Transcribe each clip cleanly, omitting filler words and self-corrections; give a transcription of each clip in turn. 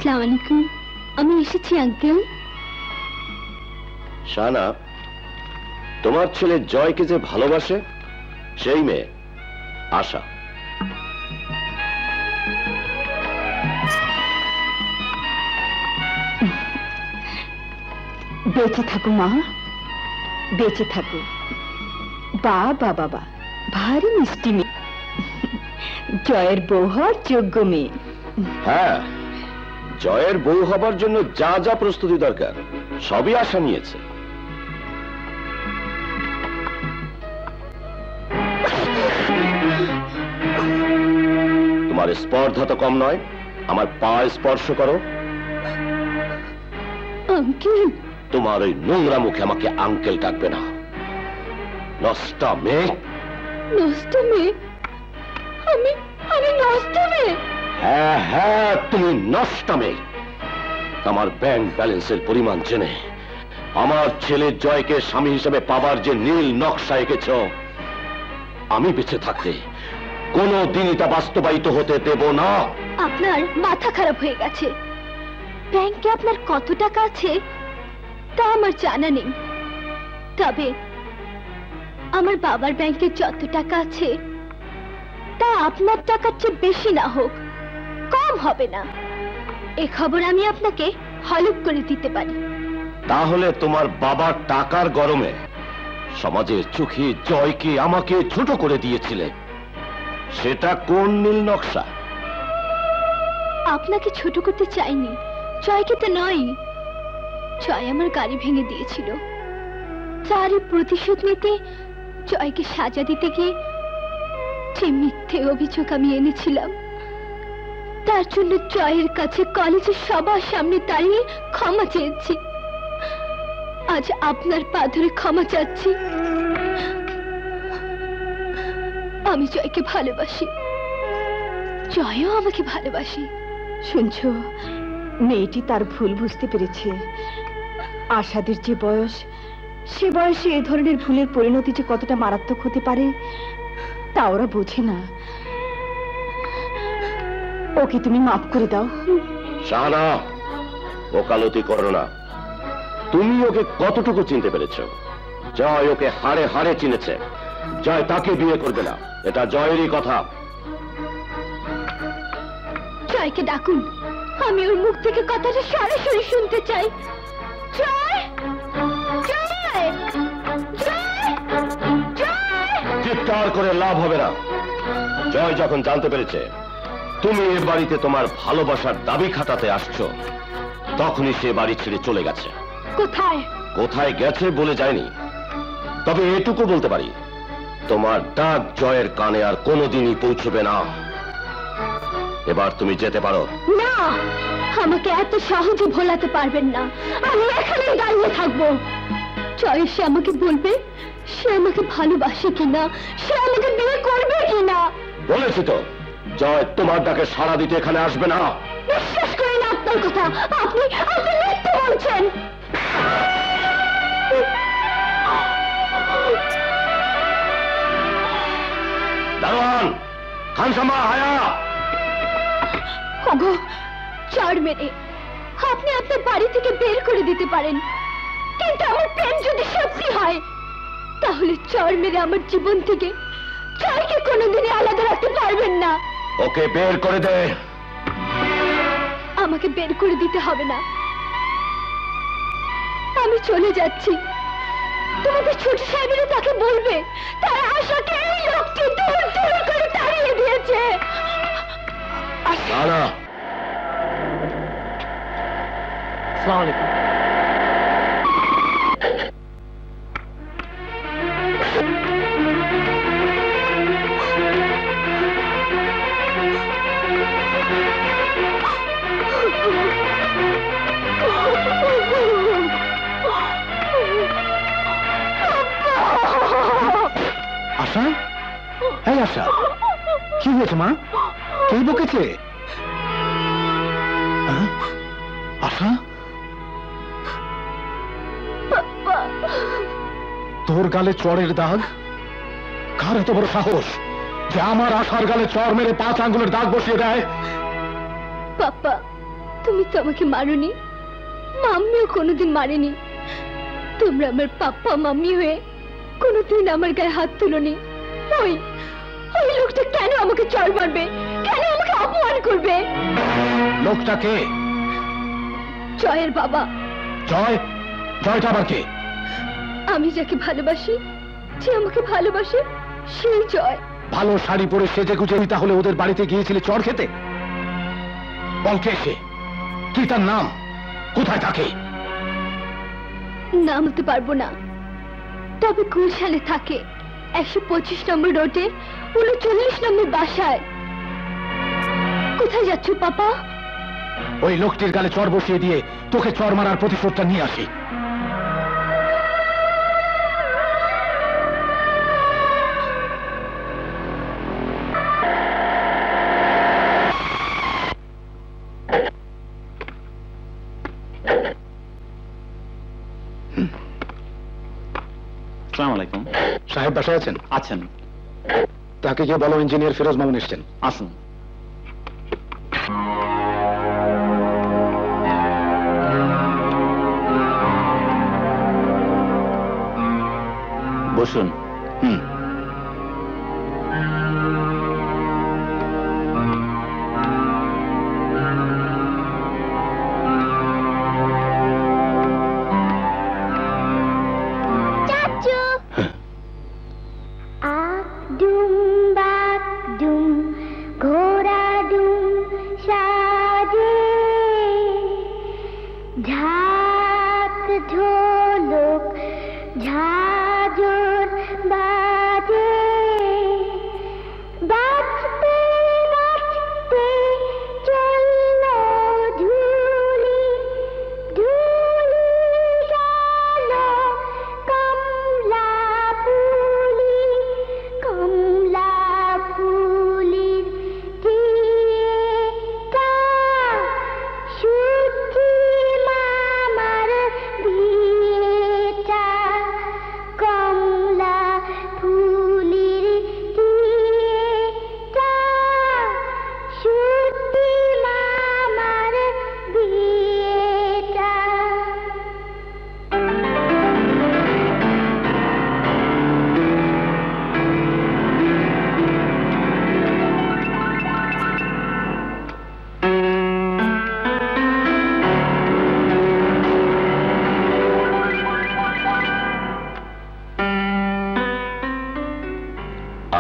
আসসালামু আলাইকুম। আমি এসেছি আঙ্কেল। শানা, তোমার ছেলে জয়কে যে ভালোবাসে সেই মেয়ে আশা। বেঁচে থাকো মা, বেঁচে থাকো। বাবা বাবা, ভারী মিষ্টি মেয়ে, জয়ের বউ হওয়ার যোগ্য মেয়ে। হ্যাঁ, জয়ের বউ হবার জন্য যা যা প্রস্তুতি দরকার সবই আশা নিয়েছে। তোমার স্পর্ধা তো কম নয়, আমার পা স্পর্শ করো। আঙ্কেল, তোমার ওই নোংরা মুখে আমাকে আঙ্কেল ডাকবে না, নষ্টা মেয়ে। নষ্ট মেয়ে? আমি আমি নষ্ট মেয়ে? হ্যাঁ হ্যাঁ, তুমি নষ্টা মেয়ে। আমার ব্যাংক ব্যালেন্সের পরিমাণ জেনে আমার ছেলে জয়কে স্বামী হিসেবে পাবার যে নীল নকশা এঁকেছ, আমি বেঁচে থাকতে কোনদিনই তা বাস্তবায়িত হতে দেব না। আপনার মাথা খারাপ হয়ে গেছে। ব্যাংকে আপনার কত টাকা আছে তা আমার জানা নেই, তবে আমার বাবার ব্যাংকে যত টাকা আছে তা আপনার টাকার চেয়ে বেশি না হোক, কম হবে না। এ খবর আমি আপনাকে হলফ করে দিতে পারি। তাহলে তোমার বাবার টাকার গরমে সমাজের চোখে জয়কে আমাকে ছোট করে দিয়েছিলে, সেটা কোন নীল নকশা? আপনাকে ছোট করতে চাইনি, জয়কে তো নয়। জয় আমার গাড়ি ভেঙে দিয়েছিল, তারই প্রতিশোধ নিতে জয়কে সাজা দিতে গিয়ে যে মিথ্যে অভিযোগ আমি এনেছিলাম, তার জন্য জয়ের কাছে কলেজের সবার সামনে দাঁড়িয়ে ক্ষমা চেয়েছি। আজ আপনার পা ধরে ক্ষমা চাচ্ছি। আমি জয়কে ভালোবাসি, জয়ও আমাকে ভালোবাসি। শুনছো, মেয়েটি তার ভুল বুঝতে পেরেছে। আশাদের যে বয়স, সে বয়সে এ ধরনের ভুলের পরিণতি যে কতটা মারাত্মক হতে পারে তা ওরা বোঝে না। ওকে তুমি মাফ করে দাও। শাহানা, ওকালতি করো না। তুমি ওকে কতটুকু চিনতে পেরেছ? জয় ওকে হাড়ে হাড়ে চিনেছে। জয় তাকে বিয়ে করবে না, এটা জয়েরই কথা। জয়কে ডাকুন, আমি ওর মুখ থেকে কথাটা সরাসরি শুনতে চাই। জয়, জয়, জয়, জয়। চিৎকার করে লাভ হবে না। জয় যখন জানতে পেরেছে তুমি এ বাড়িতে তোমার ভালোবাসার দাবি খাটাতে আসছো, তখনই সে বাড়ি ছেড়ে চলে গেছে। কোথায়? কোথায় গেছে বলে যায়নি, তবে এটুকু বলতে পারি, তোমার ডাক জয়ের কানে আর কোনোদিনই পৌঁছবে না। এবার তুমি যেতে পারো। না, আমাকে এত সহজে ভোলাতে পারবেন না। আমি এখানেই দাঁড়িয়ে থাকবো। জয় এসে আমাকে বলবে সে আমাকে ভালোবাসে কিনা, সে আমাকে বিয়ে করবে কিনা। বলেছি তো, জয় তোমার ডাকে সাড়া দিতে এখানে আসবে না। বিশ্বাস করি না আপনার কথা। আপনি আপনি মিথ্যে বলছেন। দারোয়ান, খানসামা, হায়া। ওগো, চড় মেরে আপনি আপনার বাড়ি থেকে বের করে দিতে পারেন, কিন্তু আমার প্রেম যদি সত্যি হয় তাহলে চড় মেরে আমার জীবন থেকে জয়কে কোনোদিনই আলাদা রাখতে পারবেন না। ওকে বের করে দে। আমাকে বের করে দিতে হবে না, আমি চলে যাচ্ছি। তোমাদের ছোট সাহেবেরা তাকে বলবে তার আশাকে এই লোকটি দূর দূর করে তাড়িয়ে দিয়েছে। না না, আসসালামু আলাইকুম। আশা, এই আশা, কি হয়েছে মা? কে বকেছে? আশা, তোর গালে চড়ের দাগ? কার এত বড় সাহস যে আমার আশার গালে চড় মেরে 5 আঙ্গুলের দাগ বসিয়ে দেয়? পাপা, তুমি তো আমাকে মারোনি, মাম্মিও কোনোদিন মারেনি। তোমরা আমার পাপ্পা মাম্মি হয়ে কোনোদিন আমার গায়ে হাত তুলোনি। ওই ওই লোকটা কেন আমাকে চড় মারবে, কেন আমাকে অপমান করবে? লোকটা কে? জয়ের বাবা। জয়? জয়টা আবার কে? আমি যাকে ভালোবাসি, যে আমাকে ভালোবাসে, সেই জয়। ভালো শাড়ি পরে সেজে গুজে তাহলে ওদের বাড়িতে গিয়েছিলে চড় খেতে? বল কে সে? কি তার নাম? কোথায় থাকে? নাম বলতে পারবো না, তবে গুলশানে থাকে, 125 নম্বর রোডে 39 নম্বর বাসায়। কোথায় যাচ্ছ পাপা? ওই লোকটির গালে চড় বসিয়ে দিয়ে তোকে চড় মারার প্রতিশোধটা নিয়ে আসি। আসসালামু আলাইকুম। সাহেব বাসায় আছেন? আছেন, তাকে গিয়ে বলো ইঞ্জিনিয়ার ফিরোজ মামুন এসছেন। আসুন। বসুন। হুম। চাচু। আক ডুম বাক ডুম ঘোড়া ডুম সাজে, ঝাঁক ঝোলক ঝাঁঝর বাজে, বাজতে বাজতে চললো ঝুলি, ঝুলি গেল কমলা ফুলি, কমলা ফুলির টিকা সুচি মামার বিয়েটা, কমলা ফুলির টিকা সুচি মামার বিয়েটা।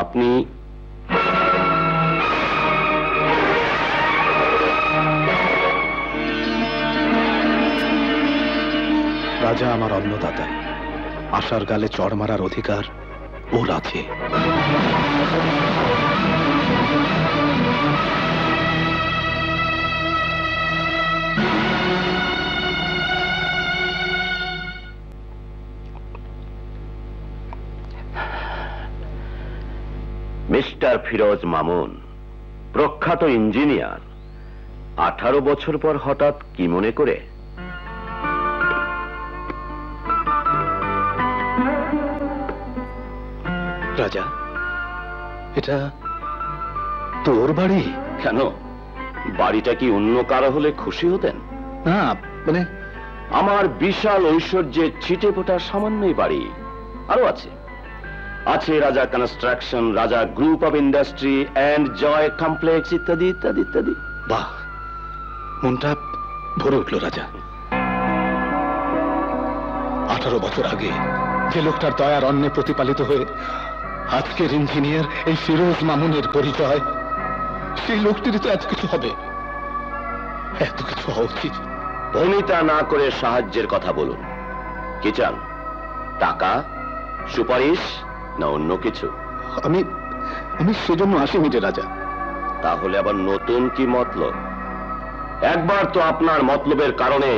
আপনি রাজা আমার অন্নদাতা, আশার গালে চড় মারার অধিকার ওর আছে। মিস্টার ফিরোজ মামুন, প্রখ্যাত ইঞ্জিনিয়ার, 18 বছর পর হঠাৎ কি মনে করে? রাজা, এটা তোর বাড়ি? কেন, বাড়িটা কি অন্য কারো হলে খুশি হতেন? না, মানে আমার বিশাল ঐশ্বর্যের ছিটে ফোটা সামান্যই বাড়ি আরো আছে। আছে Raja construction, Raja group of industry and Joy complex ইত্যাদি ইত্যাদি ইত্যাদি। বাহ, মনটা ভরে উঠল রাজা। 18 বছর আগে যে লোকটার দয়ার অন্নে প্রতিপালিত হয়ে আজকের ইঞ্জিনিয়ার এই ফিরোজ মামুনের পরিচয়, সেই লোকটিরই তো এত কিছু হবে, এত কিছু হওয়া উচিত। ভনিতা না করে সাহায্যের কথা বলুন। কি চান? টাকা, সুপারিশ, না অন্য কিছু? আমি আমি সেজন্য আসিনি রে রাজা। তাহলে আবার নতুন কি মতলব? একবার তো আপনার মতলবের কারণে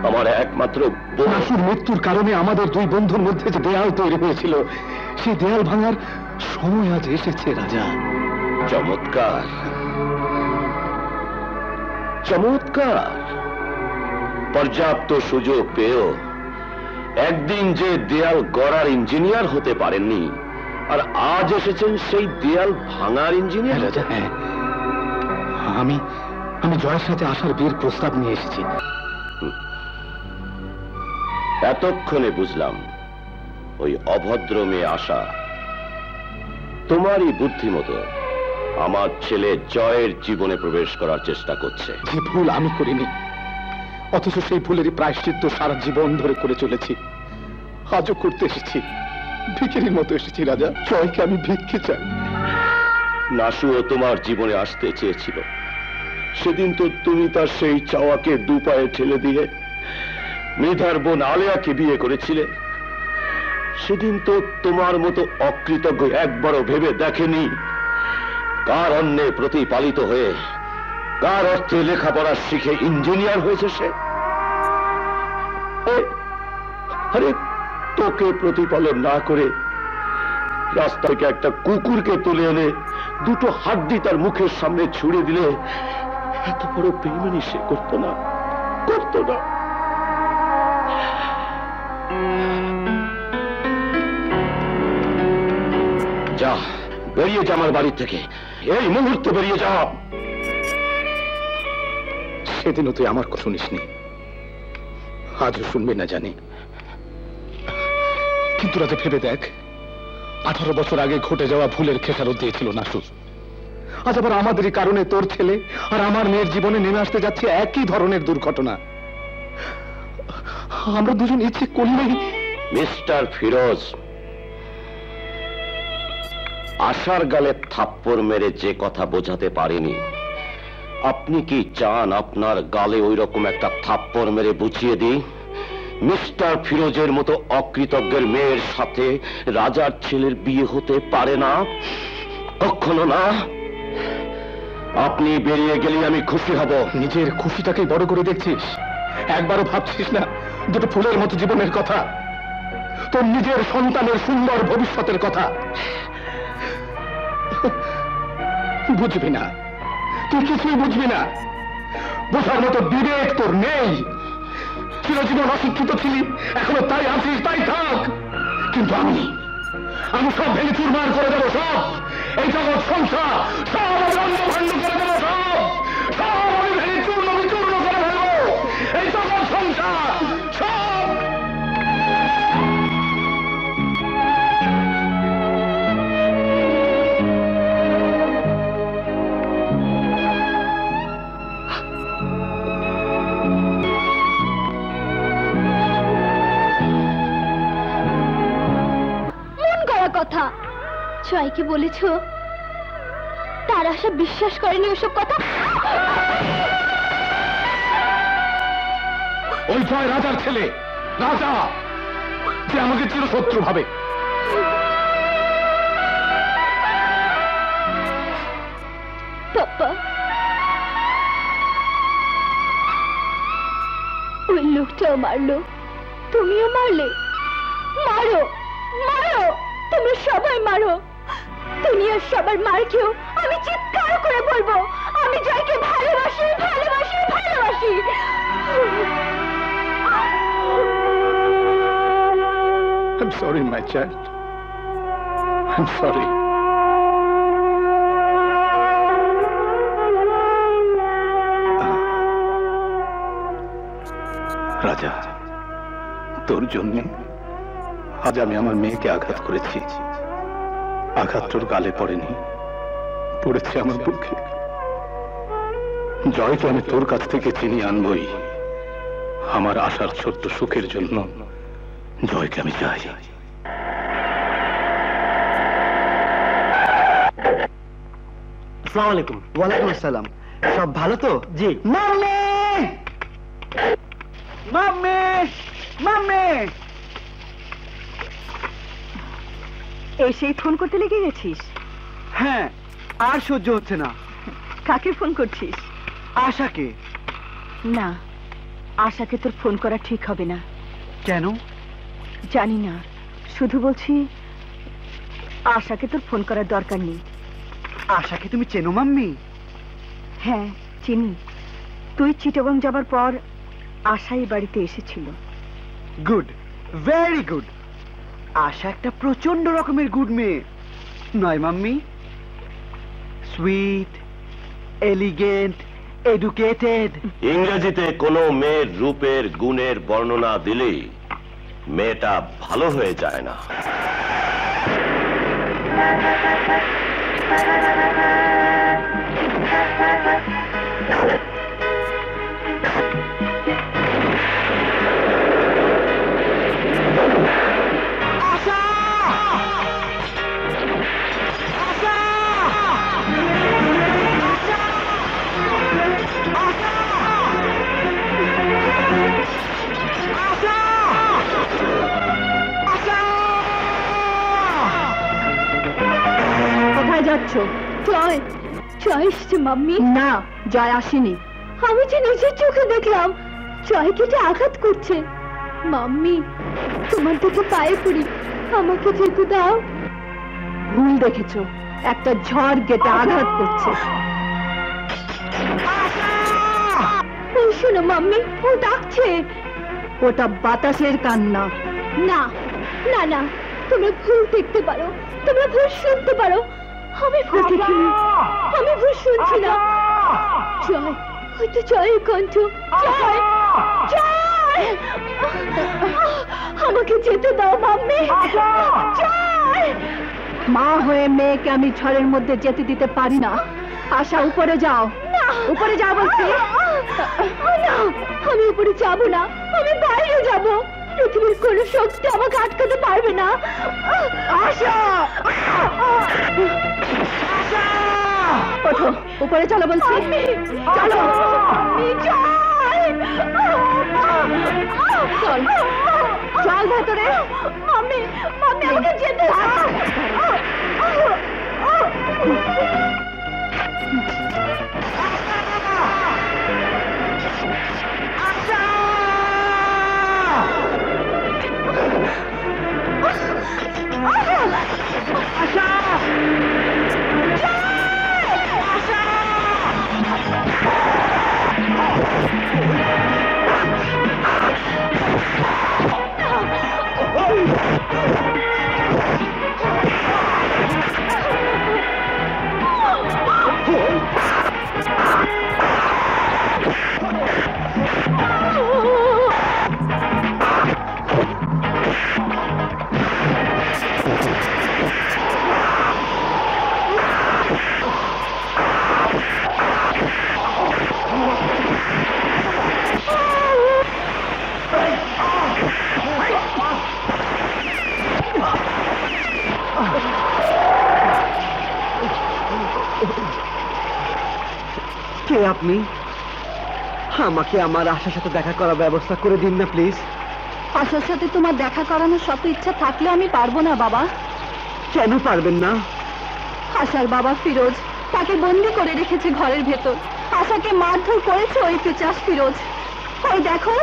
আমার একমাত্র বোন নাসুর মৃত্যুর কারণে আমাদের দুই বন্ধুর মধ্যে যে দেয়াল তৈরি হয়েছিল, সেই দেয়াল ভাঙার সময় আজ এসেছে রাজা। চমৎকার, চমৎকার। পর্যাপ্ত সুযোগ পেয়েও একদিন যে দেয়াল গড়ার ইঞ্জিনিয়ার হতে পারেননি, আর আজ এসেছেন সেই দেয়াল ভাঙার ইঞ্জিনিয়ার। রাজা, হ্যাঁ, আমি আমি জয়ের সাথে আশার বিয়ের প্রস্তাব নিয়ে এসেছি। এতক্ষণে বুঝলাম ওই অভদ্র মেয়ে আশা তোমারই বুদ্ধিমতো আমার ছেলে জয়ের জীবনে প্রবেশ করার চেষ্টা করছে। যে ভুল আমি করিনি, অথচ সেই ভুলেরই প্রায়শ্চিত্ত সারা জীবন ধরে করে চলেছি। আজও করতে এসেছি, ভিখিরির মতো এসেছি রাজা। জয়কে আমি ভিক্ষে চাই। নাসুও তোমার জীবনে আসতে চেয়েছিল, সেদিন তো তুমি তার সেই চাওয়াকে দুপায়ে ঠেলে দিয়ে মৃধার বোন আলেয়াকে বিয়ে করেছিলে। সেদিন তো তোমার মতো অকৃতজ্ঞ একবারও ভেবে দেখেনি কার অন্যে প্রতিপালিত হয়ে কার অর্থে লেখাপড়া শিখে ইঞ্জিনিয়ার হয়েছে সে। আরে তোকে প্রতিপালন না করে রাস্তা থেকে একটা কুকুরকে তুলে এনে দুটো হাড্ডি তার মুখের সামনে ছুড়ে দিলে এত বড় বেইমানি সে করতো না, করতো না। যা, বেরিয়ে যা আমার বাড়ি থেকে, এই মুহূর্তে বেরিয়ে যা। সেদিনও তুই আমার কথা শুনিসনি, আজও শুনবি না জানি, কিন্তু রাজা ভেবে দেখ, 18 বছর আগে ঘটে যাওয়া ভুলের খেসারত দিয়েছিল নাসু। আজ আবার আমাদেরই কারণে তোর ছেলে আর আমার মেয়ের জীবনে নেমে আসতে যাচ্ছে একই ধরনের দুর্ঘটনা। আমরা দুজন ইচ্ছে করলেই। মিস্টার ফিরোজ, আশার গালে থাপ্পড় মেরে যে কথা বোঝাতে পারেনি, আপনি কি চান আপনার গালে ওই রকম একটা থাপ্পড় মেরে বুঝিয়ে দিই? মিস্টার ফিরোজের মতো অকৃতজ্ঞের মেয়ের সাথে রাজার ছেলের বিয়ে হতে পারে না, কখনো না। আপনি বেরিয়ে গেলে আমি খুশি হব। নিজের খুশিটাকে বড় করে দেখছিস, একবারও ভাবছিস না দুটো ফুলের মতো জীবনের কথা, তোর নিজের সন্তানের সুন্দর ভবিষ্যতের কথা? বুঝবি না, তুই কিছুই বুঝবি না। বোঝার মতো বিবেক তোর নেই। চিরজীবন অশিক্ষিত ছিলি, এখনো তাই আছিস, তাই থাক। কিন্তু আমি সব ভেঙে চুরমার করে দেবো, সব। এই জগৎ সংসার সব আমি লণ্ডভণ্ড করে দেবো, সব আমি ভেঙে চূর্ণ বিচূর্ণ করে ফেলবো। এই জগৎ সংসার সব। কথা জয়কে বলেছ? তার আশা বিশ্বাস করেনি ওসব কথা? ওই জয় রাজার ছেলে, রাজা, যে আমাকে চিরশত্রু ভাবে। পাপা, ওই লোকটাও মারলো, তুমিও মারলে। মারো, মারো, তোমরা সবাই মারো। দুনিয়ার সবার মার খেয়েও আমি চিৎকার করে বলবো, আমি জয়কে ভালোবাসি, ভালোবাসি, ভালোবাসি। I'm sorry, my child. I'm sorry. রাজা, তোর জন্য আজ আমি আমার মেয়েকে আঘাত করেছি। আঘাত তোর গালে পড়েনি, পড়েছে আমার বুকে। জয়কে আমি তোর কাছ থেকে চিনিয়ে আনবই। আমার আশার ছোট্ট সুখের জন্য জয়কে আমি চাই। আসসালামু আলাইকুম। ওয়ালাইকুম আসসালাম। সব ভালো তো? জি। Mummy, mummy, mummy. এসেই ফোন করতে লেগে গেছিস? হ্যাঁ, আর সহ্য হচ্ছে না। কাকে ফোন করছিস? আশাকে। না, আশাকে তোর ফোন করা ঠিক হবে না। কেন? জানি না, শুধু বলছি আশাকে তোর ফোন করার দরকার নেই। আশাকে তুমি চেনো মাম্মি? হ্যাঁ, চিনি। তুই চিটাগং যাবার পর আশা এই বাড়িতে এসেছিল। Good, very good. আশা একটা প্রচন্ড রকমের গুড মেয়ে নয় মাম্মি? Sweet, elegant, educated. ইংরেজিতে কোনো মেয়ের রূপের গুণের বর্ণনা দিলেই মেয়েটা ভালো হয়ে যায় না। কোথায় যাচ্ছ? জয় জয় এসছে মাম্মি। না, জয় আসেনি। আমি যে নিজের চোখে দেখলাম জয় কেটে আঘাত করছে। মাম্মি তোমার দিকে পায়ে পড়ি, আমাকে যেতে দাও। ভুল দেখেছো, একটা ঝড় গেটে আঘাত করছে। ওই শোনো মাম্মি, ও ডাকছে। ওটা বাতাসের কান্না। না না না, তোমরা ভুল দেখতে পারো, তোমরা ভুল শুনতে পারো। আমি ভুল দেখিনি, আমি ভুল শুনছি না। জয়, হয়তো জয়ের কণ্ঠ। জয় জয়, আমাকে যেতে দাও মাম্মি। জয়, মা হয়ে মেয়েকে আমি ঝড়ের মধ্যে যেতে দিতে পারি না। আশা, উপরে যাও। না, উপরে যাও বলছি। না, আমি উপরে যাব না, আমি বাইরে যাব। পৃথিবীর কোন শক্তি আমাকে আটকাতে পারবে না। আশা, ওঠো, উপরে চলো বলছি। চলো। চল, চল ভেতরে। মাম্মি মাম্মি, আমাকে যেতে দাও। কে আপনি? আমাকে আমার আশার সাথে দেখা করার ব্যবস্থা করে দিন না প্লিজ। আশার সাথে তোমার দেখা করানোর শত ইচ্ছা থাকলেও আমি পারবো না বাবা। কেন পারবেন না? আশার বাবা ফিরোজ তাকে বন্দি করে রেখেছে ঘরের ভেতর। আশাকে মারধর করেছে ওই পিচাস ফিরোজ। ওই দেখো।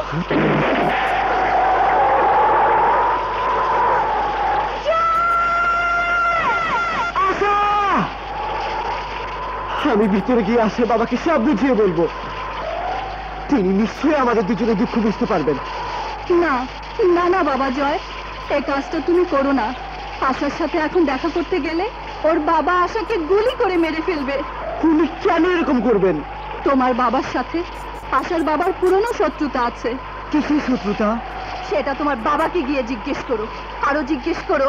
আমি ভিতরে গিয়ে আশার বাবাকে সব বুঝিয়ে বলবো। তিনি নিশ্চয়ই আমাদের দুজনে দুঃখ বুঝতে পারবেন। না না না বাবা জয়, এই কাজটা তুমি করো না। আশার সাথে এখন দেখা করতে গেলে ওর বাবা আশাকে গুলি করে মেরে ফেলবে। তুমি কেন এরকম করবেন? তোমার বাবার সাথে আশার বাবার পুরনো শত্রুতা আছে। কিসের শত্রুতা? সেটা তোমার বাবাকে গিয়ে জিজ্ঞেস করো। আরো জিজ্ঞেস করো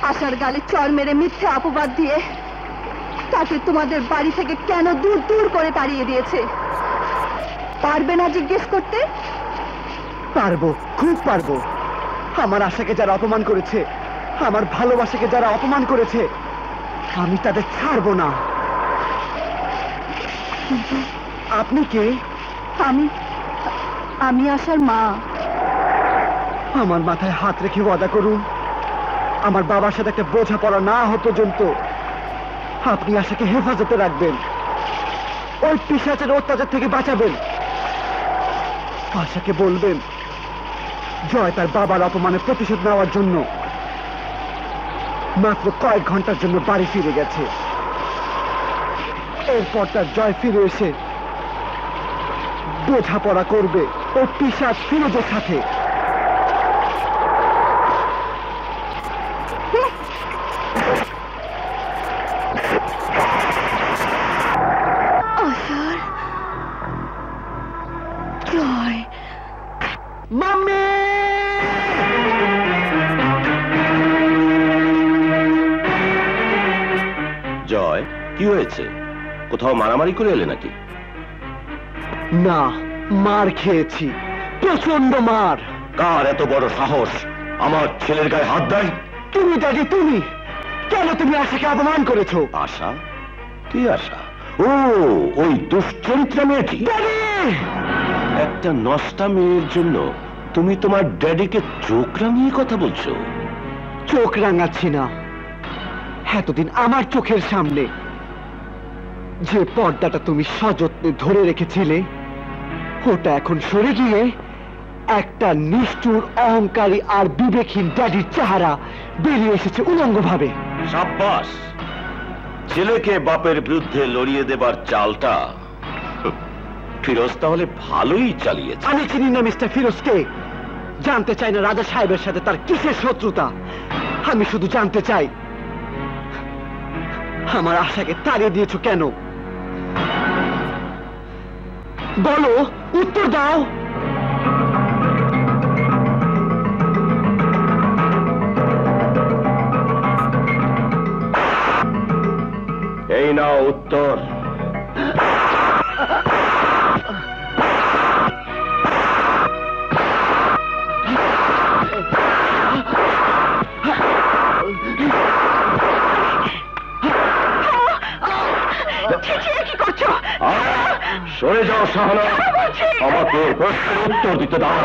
আশার গালে চড় মেরে মিথ্যে অপবাদ দিয়ে তাকে তোমাদের বাড়ি থেকে কেন দূর দূর করে তাড়িয়ে দিয়েছে। পারবে না জিজ্ঞেস করতে? পারবো, খুব পারবো। আমার আশাকে যারা অপমান করেছে, আমার ভালোবাসাকে যারা অপমান করেছে, আমি তাদের ছাড়বো না। আপনি কে? আমি আশার মা। আমার মাথায় হাত রেখে ওয়াদা করুন, আমার বাবার সাথে একটা বোঝাপড়া না হওয়া পর্যন্ত আপনি আশাকে হেফাজতে রাখবেন, ওই পিশাচের অত্যাচার থেকে বাঁচাবেন। আশাকে বলবেন জয় তার বাবার অপমানের প্রতিশোধ নেওয়ার জন্য মাত্র কয়েক ঘন্টার জন্য বাড়ি ফিরে গেছে। এরপর তার জয় ফিরে এসে বোঝাপড়া করবে ওই পিশাচ ফিরোজের সাথে। আশার জয়, কি হয়েছে? কোথাও মারামারি করে এলে নাকি? না, মার খেয়েছি, প্রচন্ড মার। কার এত বড় সাহস আমার ছেলের গায়ে হাত দেয়? তুমি ড্যাডি, তুমি কেন তুমি আশাকে অপমান করেছো? আশা? কি আশা? ও, ওই দুশ্চরিত্রা মেয়েটি। ড্যাডি! একটা নষ্টা মেয়ের জন্য তুমি তোমার ড্যাডিকে চোখ রাঙিয়ে কথা বলছো? চোখ রাঙাচ্ছি না, এতদিন আমার চোখের সামনে যে পর্দাটা তুমি সযত্নে ধরে রেখেছিলে, ওটা এখন সরে গিয়ে একটা নিষ্ঠুর, অহংকারী আর বিবেকহীন ড্যাডির চেহারা বেরিয়ে এসেছে উলঙ্গভাবে। সাব্বাস! ছেলেকে বাপের বিরুদ্ধে লড়িয়ে দেবার চালটা ফিরোজ তাহলে ভালোই চালিয়েছে। আমি চিনি না মিস্টার ফিরোজকে, জানতে চাই না রাজা সাহেবের সাথে তার কিসের শত্রুতা। আমি শুধু জানতে চাই আমার আশাকে তাড়িয়ে দিয়েছো কেন? বলো, উত্তর দাও। এই নাও উত্তর। কি করছো? সরে যাও শাহানা, আমাকে প্রশ্নের উত্তর দিতে দাও।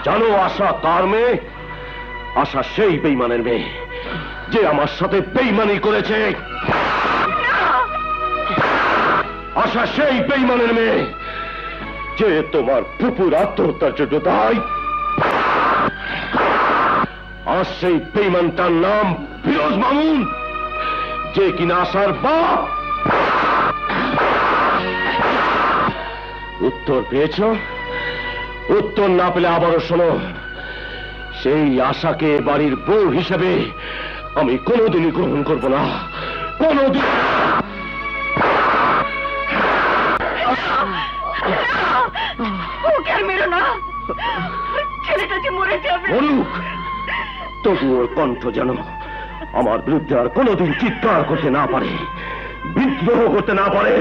জানো আশা কার মেয়ে? আশা সেই বেঈমানের মেয়ে যে আমার সাথে বেঈমানি করেছে। আশা সেই বেঈমানের মেয়ে যে তোমার ফুপুর আত্মহত্যার জন্য দায়ী। আর সেই বেঈমানটার নাম ফিরোজ মামুন, যে কিনা আশার বাপ। উত্তর পেয়েছ? উত্তর না পেলে আবারও শোনো। সেই আশাকে বাড়ির বউ হিসেবে আমি কোনোদিনই গ্রহণ করব না, কোনোদিন। মরুক, তবু ওর কণ্ঠ যেন আমার বিরুদ্ধে আর কোনোদিন চিৎকার করতে না পারে, বিদ্রোহ করতে না পারে।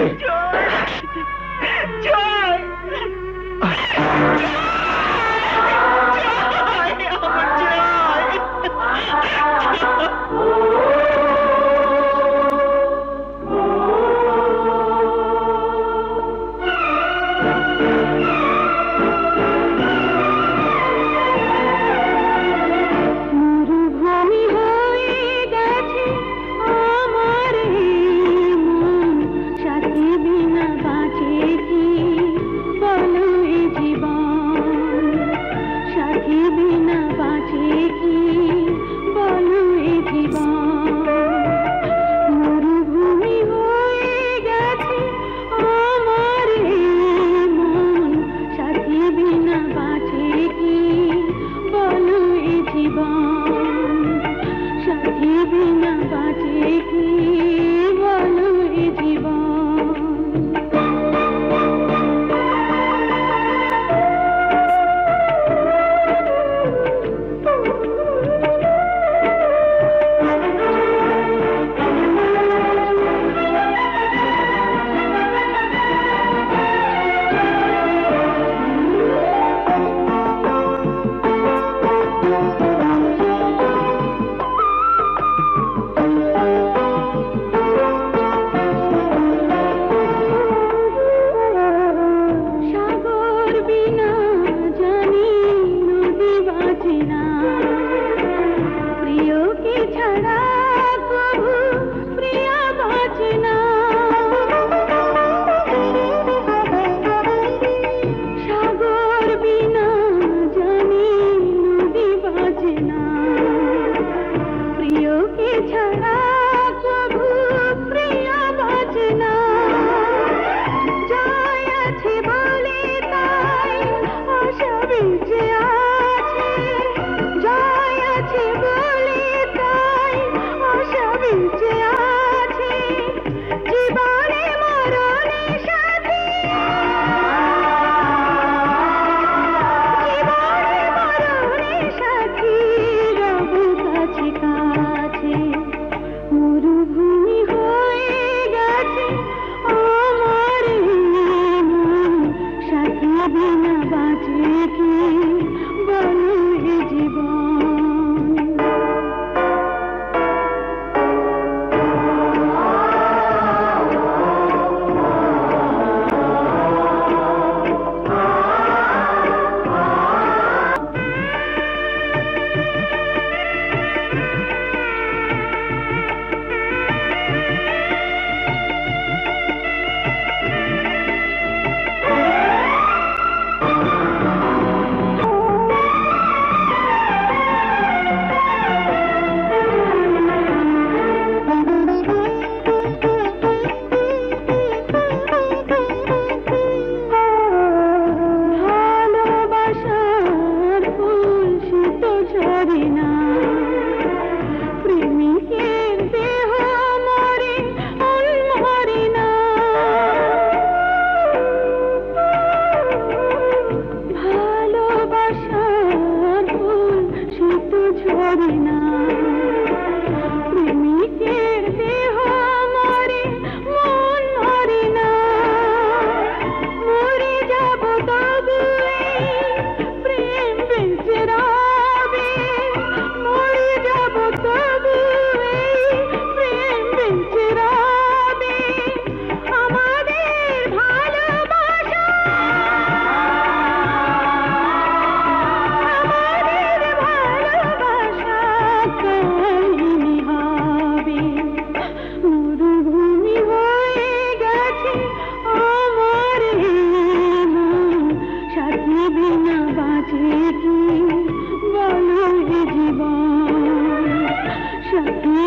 মরুভূমি হয়ে গেছে আমার এই মন, সাথী বিনা বাঁচে কি বলো এ জীবন।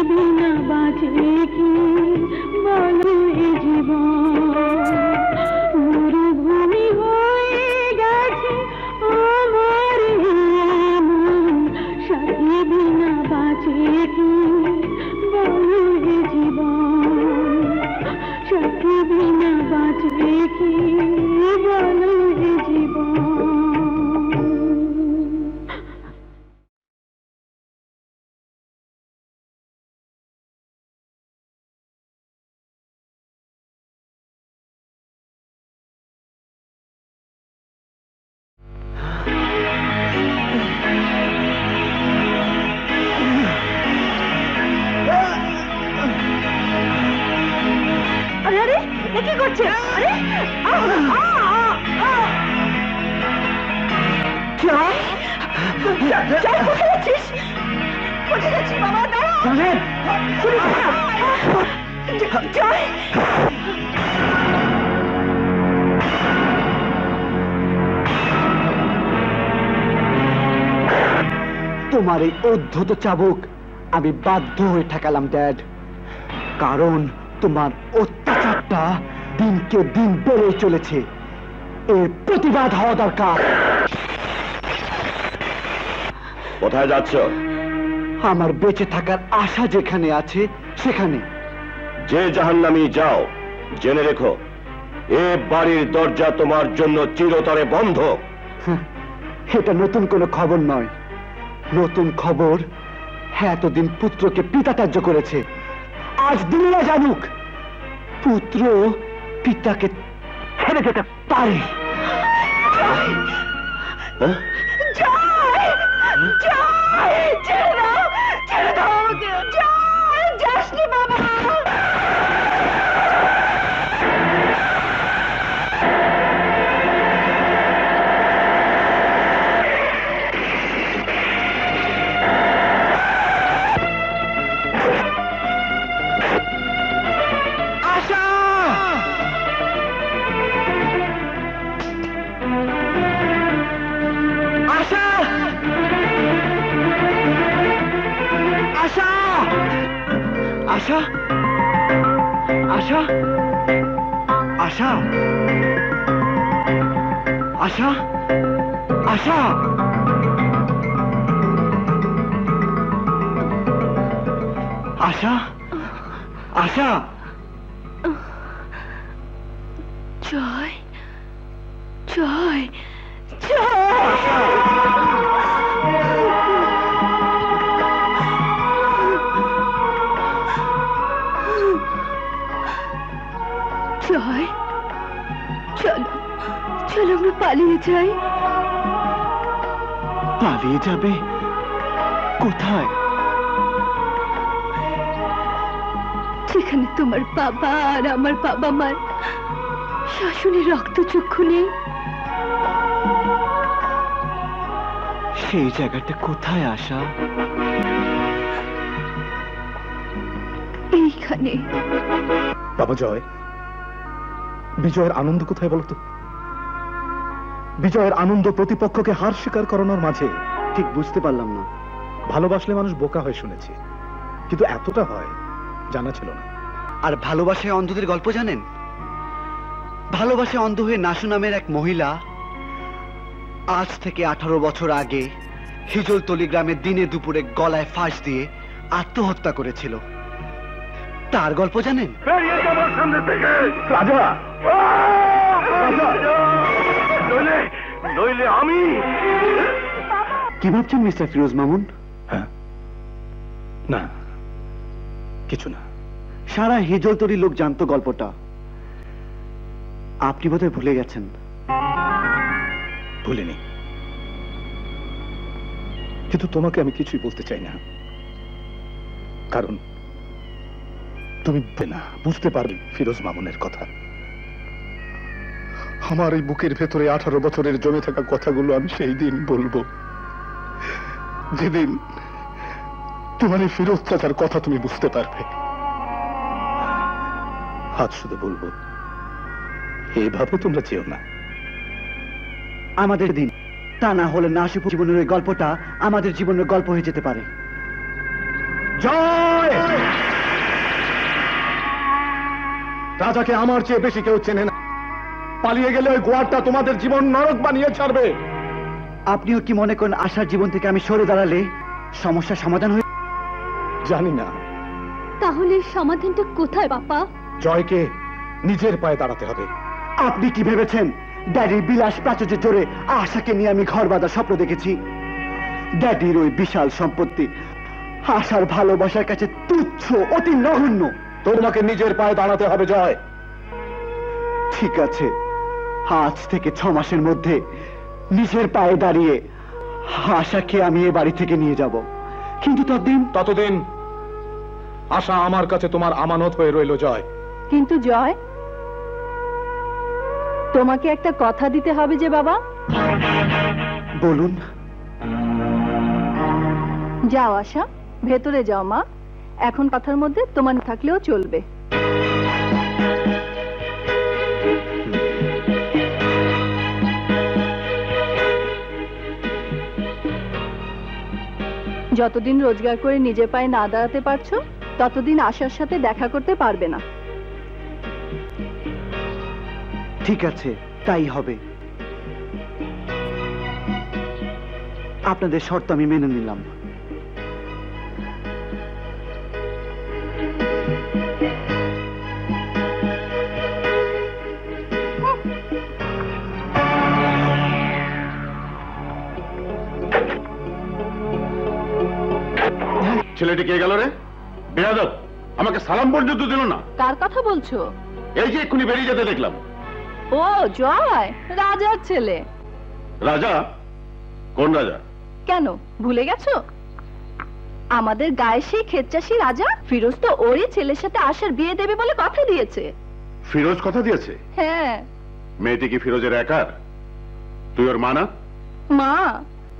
বিনা বাঁচে কি বলো এ জীবন মরুভূমি হয়ে গেছে আমার মন সাথী বিনা বাঁচে কি বলো এ জীবন সাথী বিনা বাঁচে কি বলো এ জীবন আরে আরে এ কি করছে আরে জয় জয় কোথায় যাচ্ছিস কোথায় যাচ্ছিস বাবা দাঁড়া জয় তোমার এই উদ্ধত চাবুক আমি বাধ্য হয়ে ঠেকালাম ড্যাড, কারণ তোমার অত্যাচারটা দিনকে দিন বেড়ে চলেছে। এর প্রতিবাদ হওয়া দরকার। কোথায় যাচ্ছ? আমার বেঁচে থাকার আশা যেখানে আছে সেখানে। যে জাহান্নামী যাও, জেনে রেখো এ বাড়ির দরজা তোমার জন্য চিরতরে বন্ধ। এটা নতুন কোনো খবর নয়। নতুন খবর এতদিন পুত্রকে পিতা ত্যায্য করেছে, আজ দুনিয়া জানুক পুত্র পিতাকে ছেড়ে যেতে পারে। হ্যাঁ? জয় জয় ছেড়ে দাও আমাকে জয় যাসনি বাবা আশা আশা আশা আশা আশা আশা আশা জয় জয় জয় চলো চলো আমরা পালিয়ে যাই। পালিয়ে যাবে কোথায়? যেখানে তোমার বাবা আর আমার বাবা মার শাসনের রক্তচক্ষু নেই। সেই জায়গাটা কোথায় আশা? এইখানে। বাবা জয়, বিজয়ের আনন্দ কোথায় বলতো? বিজয়ের আনন্দ প্রতিপক্ষকে হার স্বীকার করানোর মাঝে। ঠিক বুঝতে পারলাম না। ভালোবাসলে মানুষ বোকা হয় শুনেছি, কিন্তু এতটা হয় জানা ছিল না। আর ভালোবাসায় অন্ধদের গল্প জানেন? ভালোবাসায় অন্ধ হয়ে নাসু নামের এক মহিলা আজ থেকে 18 বছর আগে হিজলতলি গ্রামে দিনে দুপুরে গলায় ফাঁস দিয়ে আত্মহত্যা করেছিল। তার গল্প জানেন? রাজা নইলে আমি। কি ভাবছেন মিস্টার ফিরোজ মামুন? হ্যাঁ, না কিছু না। সারা হিজলতলি লোক জানতো গল্পটা। আপনি বোধহয় ভুলে গেছেন। ভুলিনি, কিন্তু তোমাকে আমি কিছুই বলতে চাই না, কারণ তুমি না বুঝতে পারবে ফিরোজ মামুনের কথা। আমার এই বুকের ভেতরে 18 বছরের জমে থাকা কথাগুলো আমি সেই দিন বলবো যেদিন তোমার এই ফিরোজ চাচার কথা তুমি বুঝতে পারবে। আজ শুধু বলবো, এভাবে তোমরা চেও না। আমাদের দিন, তা না হলে নাসিফ জীবনের ওই গল্পটা আমাদের জীবনের গল্প হয়ে যেতে পারে। জয়! রাজাকে আমার চেয়ে বেশি কেউ চেনে না। পালিয়ে গেলে ওই গোয়ারটা তোমাদের জীবন নরক বানিয়ে ছাড়বে। আপনিও কি মনে করেন আশার জীবন থেকে আমি সরে দাঁড়ালে সমস্যার সমাধান হয়ে? জানি না। তাহলে সমাধানটা কোথায় বাবা? জয়কে নিজের পায়ে দাঁড়াতে হবে। আপনি কি ভেবেছেন ড্যাডির বিলাস প্রাচুর্যে জোরে আশাকে নিয়ে আমি ঘর বাঁধার স্বপ্ন দেখেছি? ড্যাডির ওই বিশাল সম্পত্তি আশার ভালোবাসার কাছে তুচ্ছ, অতি নগণ্য। তোমাকে নিজের পায়ে দাঁড়াতে হবে জয়। ঠিক আছে, আজ থেকে 6 মাসের মধ্যে নিজের পায়ে দাঁড়িয়ে আশাকে আমি এ বাড়ি থেকে নিয়ে যাব। কিন্তু ততদিন আশা আমার কাছে তোমার আমানত হয়ে রইল জয়। কিন্তু জয়, তোমাকে একটা কথা দিতে হবে যে বাবা। বলুন। যাও আশা, ভেতরে যাও মা। এখন কথার মধ্যে তোমার থাকলেও চলবে। যতদিন রোজগার করে নিজের পায়ে না দাঁড়াতে পারছো, ততদিন আশার সাথে দেখা করতে পারবে না। ঠিক আছে, তাই হবে। আপনাদের শর্ত আমি মেনে নিলাম। ছেলেটি কে গেল রে? বেয়াদব, আমাকে সালাম পর্যন্ত দিল না। কার কথা বলছো? এই যে এক্ষুনি বেরিয়ে যেতে দেখলাম। ও জয়, রাজার ছেলে। রাজা? কোন রাজা? কেন ভুলে গেছো? আমাদের গায়ে সেই ক্ষেতচাষী রাজা ফিরোজ তো ওরই ছেলের সাথে আশার বিয়ে দেবে বলে কথা দিয়েছে। ফিরোজ কথা দিয়েছে? হ্যাঁ। মেয়েটি কি ফিরোজের একার? তুই ওর মা না? মা?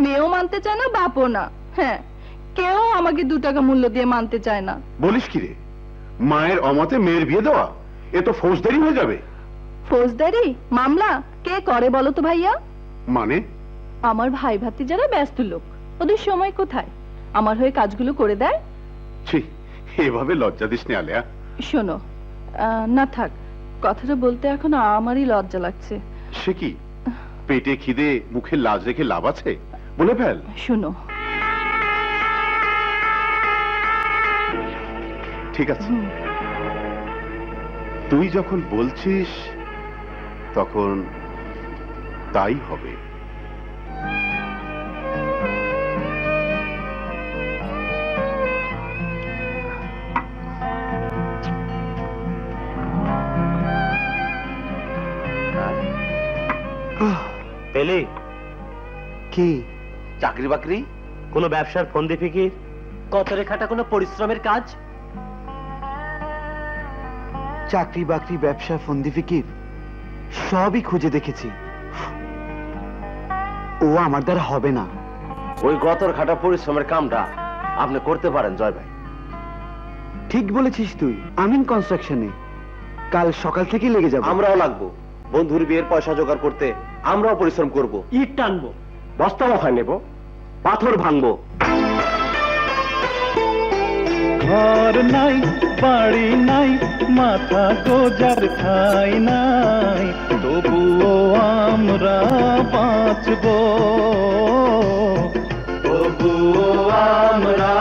মেয়েও মানতে চায় না, বাপও না। হ্যাঁ, কেউ আমাকে 2 টাকা মূল্য দিয়ে মানতে চায় না। বলিস কি রে? মায়ের অমতে মেয়ের বিয়ে দেওয়া, এ তো ফৌজদারি হয়ে যাবে। ফৌজদারি মামলা কে করে বলো তো ভাইয়া? মানে? আমার ভাই ভাতিজারা ব্যস্ত লোক, ওদের সময় কোথায় আমার হয়ে কাজগুলো করে দেয়। ছি, এভাবে লজ্জা দিস নি আলেয়া। শোনো, না থাক, কথাটা বলতে এখন আমারই লজ্জা লাগছে। সে কি? পেটে খিদে মুখে লাজ রেখে লাভ আছে? বলে ফেল। শোনো, ঠিক আছে, তুই যখন বলছিস তখন তাই হবে। পেলে কি? চাকরি বাকরি, কোনো ব্যবসার ফন্দি ফিকির, কতরে খাটা কোনো পরিশ্রমের কাজ? চাকরি বাকরি, ব্যবসা, ফন্দি ফিকির সবই খুঁজে দেখেছি। ও আমার দ্বারা হবে না। ওই গতর খাটা পরিশ্রমের কামটা আপনি করতে পারেন জয় ভাই। ঠিক বলেছিস তুই। আমিন কনস্ট্রাকশনে কাল সকাল থেকে লেগে যাব। আমরাও লাগবো বন্ধুর বিয়ের পয়সা জোগাড় করতে। আমরাও পরিশ্রম করব, ইট টানবো, বস্তা মাথায় নেব, পাথর ভাঙবো। ঘর নাই, বাড়ি নাই, মাথা গোজার ঠাই নাই, তবুও আমরা বাঁচবো, তবুও আমরা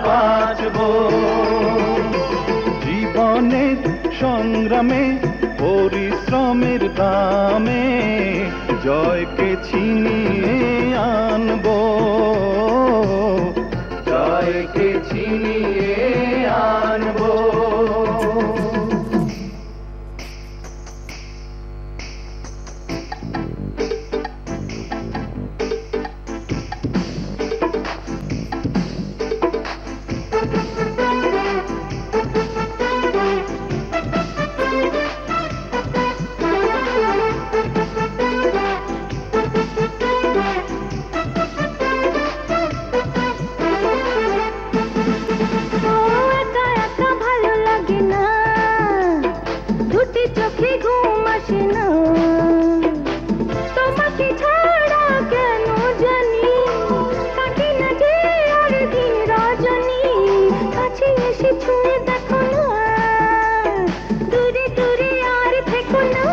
বাঁচবো। জীবনের সংগ্রামে, পরিশ্রমের দামে জয়কে ছিনিয়ে আনবো, জয়কে ছিনিয়ে আনবো। ছুঁয়ে দেখো না, দূরে দূরে আর থেকো না,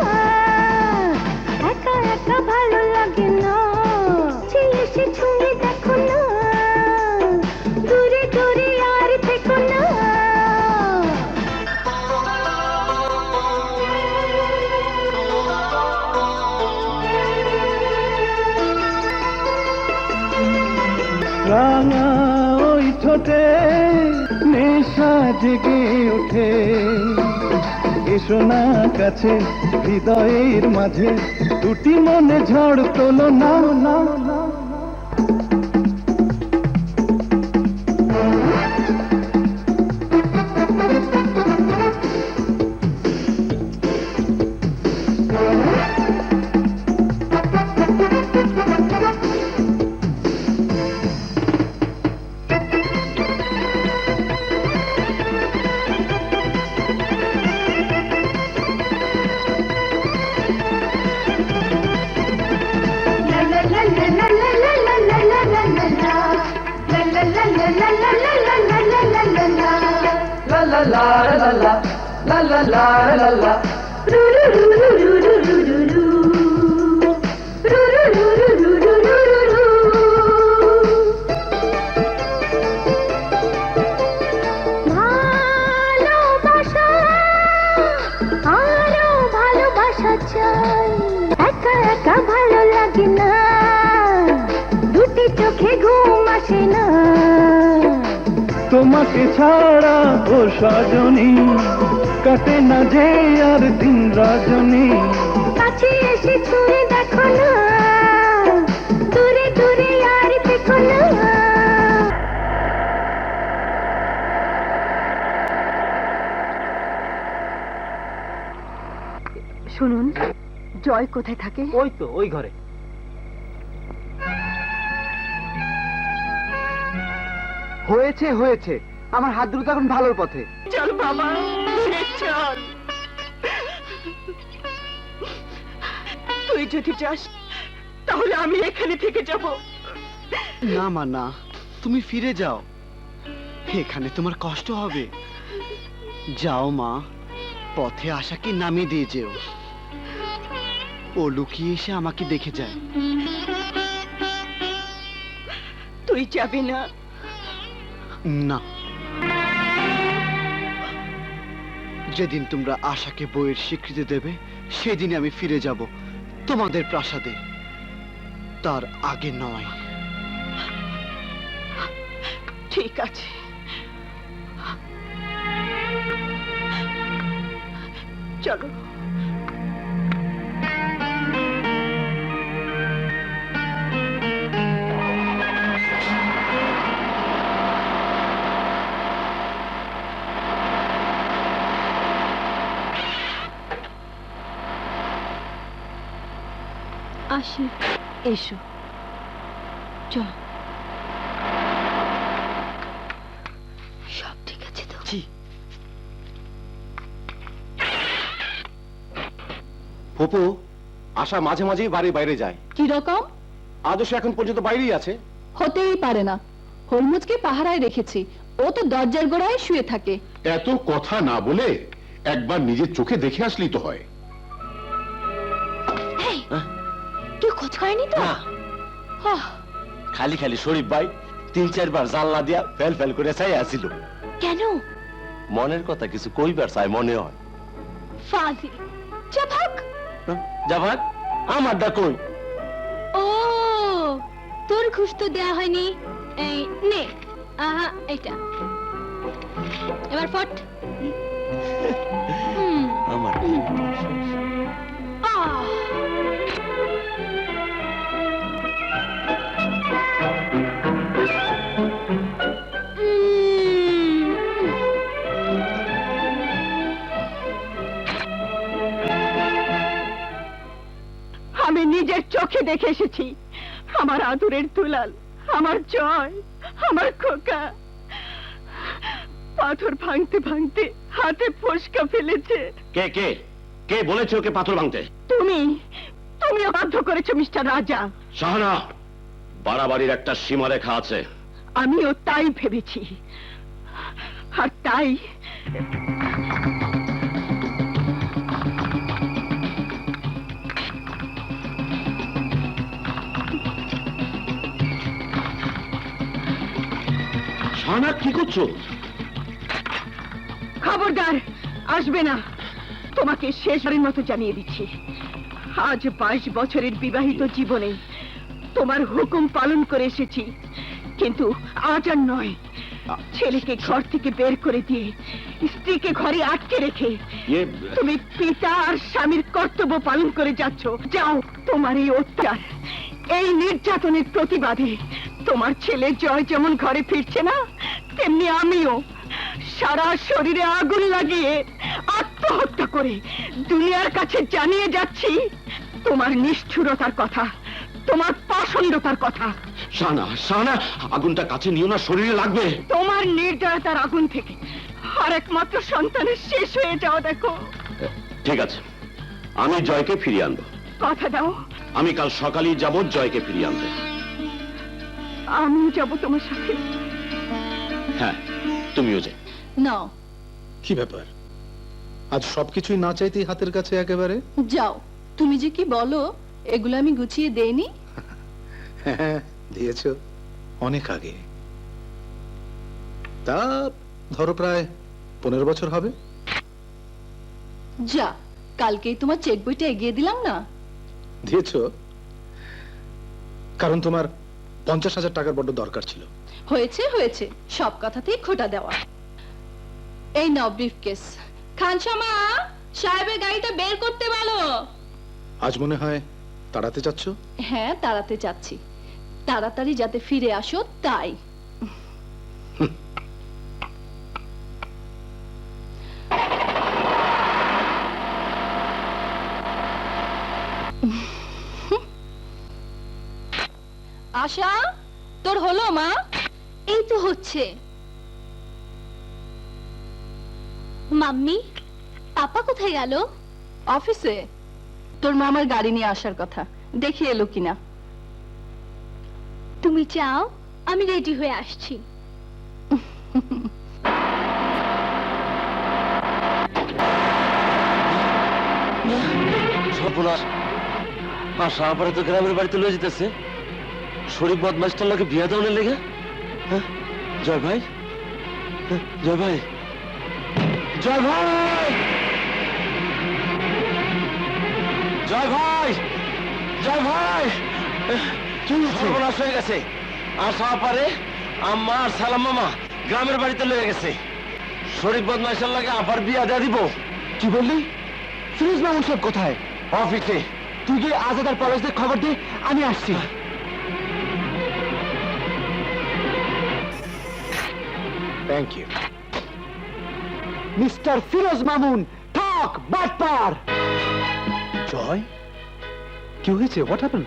একা একা ভালো লাগে না, এসে ছুঁয়ে দেখো না, দূরে দূরে আর থেকো না। রাঙা ওই ঠোঁটে নেশা জেগে ওঠে, এসো না কাছে হৃদয়ের মাঝে, দুটি মনে ঝড় তোলো না না না। ভালোবাসা আরো ভালোবাসা চাই, একা একা ভালো লাগে না, দুটি চোখে ঘুম আসে না, তোমাকে ছাড়া ও সজনী কাটে না যে আর দিন রজনী। কাছে এসে ছুঁয়ে দেখো না, দূরে দূরে আর দেখো না। শুনুন, জয় কোথায় থাকে? ওই তো ওই ঘরে। হয়েছে হয়েছে, আমার হাত দুটো এখন ভালোর পথে। চল বাবা, চল। তুই যদি চাস তাহলে আমি এখানে থেকে যাব। না মা না, তুমি ফিরে যাও, এখানে তোমার কষ্ট হবে। যাও মা, পথে আশাকে নামিয়ে দিয়ে যেও, ও লুকিয়ে এসে আমাকে দেখে যায়। তুই যাবি না? না, যেদিন তোমরা আশাকে বইয়ের স্বীকৃতি দেবে সেদিন আমি ফিরে যাব তোমাদের প্রাসাদে, তার আগে নয়। ঠিক আছে, চলো। আসি। এসো, চল। সব ঠিক আছে তো? জি। ফুপু, আশা মাঝে মাঝেই বাড়ির বাইরে যায়। কি রকম? আজও সে এখন পর্যন্ত বাইরেই আছে। হতেই পারে না, হরমুজকে পাহারায় রেখেছি, ও তো দরজার গোড়ায় শুয়ে থাকে। এত কথা না বলে একবার নিজের চোখে দেখে আসলেই তো হয়। কেউ খোঁজ করেনি তো? না, আহ, খালি খালি শরীফ ভাই ৩-৪ বার জানলা দিয়া ফেল ফেল করে চাই আসিল। কেন? মনের কথা কিছু কইবার চাই মনে হয়। ফাজিল, যা ভাগ। যা ভাগ, আমারটা কই? ও, তোর ঘুষ তো দেয়া হয়নি। এই নে, আহা, এটা এবার ফট। আমার আহ, আমি নিজের চোখে দেখে এসেছি, আমার আদরের দুলাল, আমার জয়, আমার খোকা পাথর ভাঙতে ভাঙতে হাতে ফোসকা ফেলেছে। কে কে কে বলেছে ওকে পাথর ভাঙতে? তুমিও বাধ্য করেছো মিস্টার রাজা। শাহানা, বাড়াবাড়ির একটা সীমারেখা আছে। আমিও তাই ভেবেছি, আর তাই শাহানা কি করছো? খবরদার আসবে না। তোমাকে শেষবারের মতো জানিয়ে দিচ্ছি, আজ 22 বছরের বিবাহিত জীবনে তোমার হুকুম পালন করে এসেছি, কিন্তু আজ আর নয়। ছেলেকে ঘর থেকে বের করে দিয়ে স্ত্রীকে ঘরে আটকে রেখে তুমি পিতা আর স্বামীর কর্তব্য পালন করে যাচ্ছ। যাও, তোমার এই অত্যাচার, এই নির্যাতনের প্রতিবাদে তোমার ছেলে জয় যেমন ঘরে ফিরছে না, তেমনি আমিও সারা শরীরে আগুন লাগিয়ে আত্মহত্যা করে দুনিয়ার কাছে জানিয়ে যাচ্ছি তোমার নিষ্ঠুরতার কথা, তোমার পাষণ্ডতার কথা। শাহানা, শাহানা, আগুনটা কাছে নিও না, শরীরে লাগবে। তোমার নির্দয়তার আগুন থেকে আর একমাত্র সন্তানের শেষ হয়ে যাওয়া দেখো। ঠিক আছে, আমি জয়কে ফিরিয়ে আনবো। কথা দাও। আমি কাল সকালেই যাব জয়কে ফিরিয়ে আনতে। আমিও যাব তোমার সাথে। হ্যাঁ, তুমিও যে। নাও। কি ব্যাপার, আজ সবকিছুই না চাইতেই হাতের কাছে একেবারে? যাও, তুমি যে কি বলো, এগুলো আমি গুছিয়ে দেইনি। হ্যাঁ, দিয়েছ অনেক আগে। তা ধরো প্রায় 15 বছর হবে। যা, কালকেই তোমার চেক বইটা এগিয়ে দিলাম না। দিয়েছ কারণ তোমার 50,000 টাকার বড্ড দরকার ছিল। হয়েছে হয়েছে, সব কথাতেই খোটা দেওয়া। এই নাও ব্রিফকেস। খানসামা, সাহেবের গাড়িটা বের করতে বলো। আজ মনে হয় তাড়াতে যাচ্ছ? হ্যাঁ, তাড়াতে যাচ্ছি, তাড়াতাড়ি যাতে ফিরে আসো তাই। আশা, তোর হলো মা? এই তো হচ্ছে। মাম্মি, পাপা কোথায় গেল? অফিসে। তোর মামার গাড়ি নিয়ে আসার কথা, দেখি এলো কিনা। তুমি চাও, আমি রেডি হয়ে আসছি। সর্বনাশ, আশা আপারে তো গ্রামের বাড়িতে লয়ে যেতেছে। শরীফ বদমাস্টার লাগে বিয়া দেওয়ার লেগে। হ্যাঁ, জয় ভাই, জয় ভাই, জয় ভাই, জয় ভাই, জয় ভাই, কি সর্বনাশ হয়ে গেছে। আশা আপারে আম্মা আর সালাম মামা গ্রামের বাড়িতে লয়ে গেছে। শরীফ বদমাস্টার লাগে আপার বিয়া দেয়া দিব। কি বললি? ফিরোজ মামুন সাহেব কোথায়? অফিসে। তুই গিয়ে আজাদার পলাশদের খবর দে, আমি আসছি। Thank you. Mister Firoz Mamun, ঠক বাটপার। জয়, কি হয়েছে? What happened?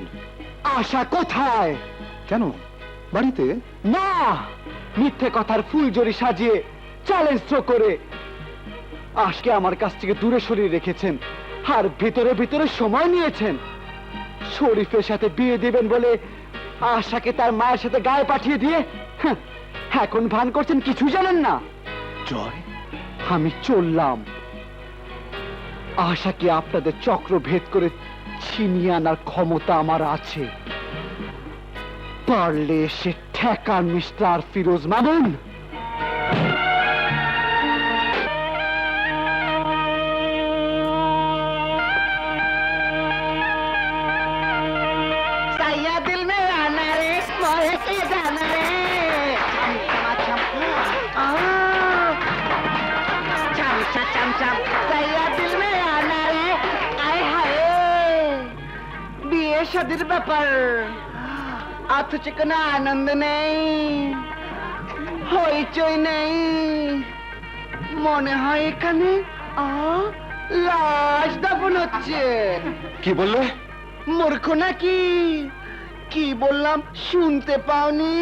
আশা কোথায়? কেন বাড়িতে? না, মিথ্যে কথার ফুলজড়ি সাজিয়ে চ্যালেঞ্জ থ্রো করে আজকে আমার কাছ থেকে দূরে সরিয়ে রেখেছেন, আর ভিতরে ভিতরে সময় নিয়েছেন। শরীফের সাথে বিয়ে দিবেন বলে আশাকে তার মায়ের সাথে গায়ে পাঠিয়ে দিয়ে হ্যাঁ, এখন ভান করছেন কিছু জানেন না। জয়, আমি চললাম। আশাকে আপনাদের চক্র ভেদ করে ছিনিয়ে আনার ক্ষমতা আমার আছে। পারলে সে ঠেকান মিস্টার ফিরোজ মামুন। दिल में आना रे, मोहे से जाना रे। दिल में आना रे, आए हाय বিয়ে শাদীর ব্যাপার, অথচ কোনো আনন্দ নেই, হইচই নেই। মনে হয় এখানে লাশ দাফন হচ্ছে। কি বললে? মূর্খ নাকি? কি বললাম শুনতে পাওনি?